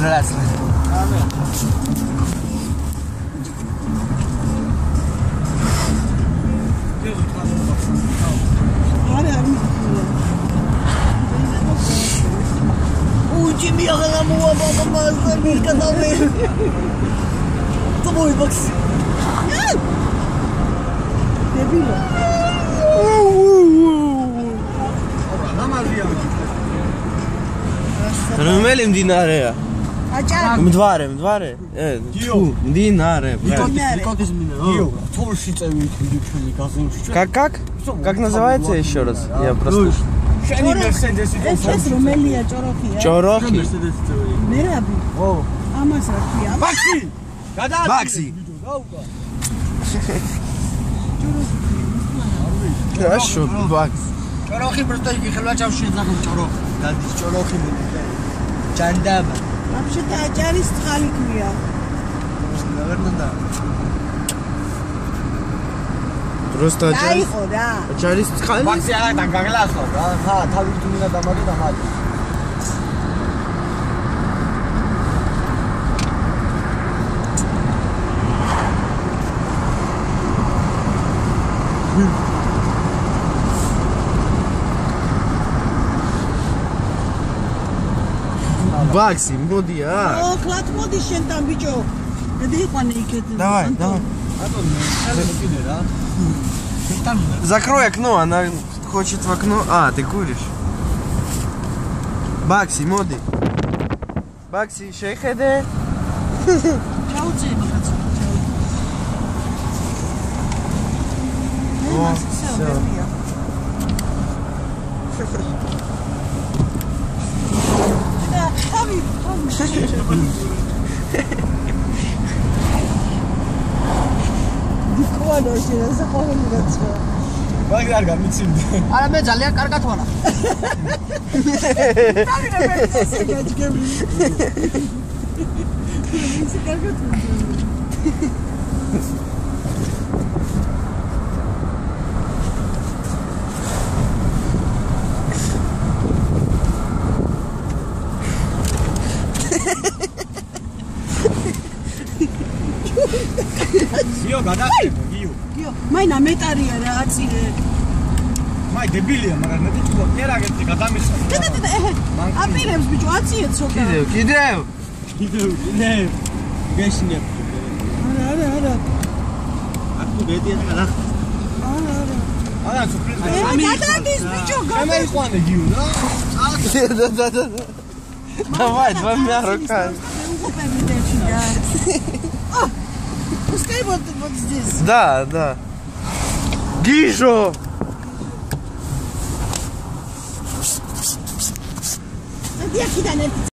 relație. Amin. Ce mi-a la mua, mama, să mișcă, doamne! Să mă uit, Max! Debilă! Rămelim din area. Îmi doare. Din are. Как называется еще раз? Я просто... Румелия, Чорохи. Чорохи? Мераби. Амас ракия. Бакси! Бакси! Хорошо, Бакси. Чорохи просто ихла чавши захын чорох. Дадис чорохи мунда. Чандаба. Вообще-то аджарис ткаликвია. Наверное, Просто аджарис ткალი? Бакси агან გაგლასო რა. ხა, თავი თუ მინდა დამადო დამადო. Бакси, моди, Клад моди შენთან ბიჭო. მედი იყვანე იქეთ. Давай. Закрой окно, она хочет в окно. А, ты куришь. Бакси, моди. Бакси, шейхеде. ჩაუწე მაგაც. О, всё. Диквано შეიძლება საყოველი გაცხო. მაგ არ გამიცინდა. არა მე ძალიან კარგად ვარა. დავიდა მე ესე გაჭგები. ისე კარგად ვარა. გიო გადაყენო გიო მაინა მეტარია რა აწირე მაი დებილია მაგრამ მე თვითონ კერაგეთი გადამისა და აპირებს ბიჭო აციეთ სოკა კიდევ გეშინე არა აკუ ბედია და არა სუპრიზა გადადის ბიჭო მე იყვანე გიო რა Да. Давай, двумя руками. Пускай вот здесь. Да. Гижо! Где киданы?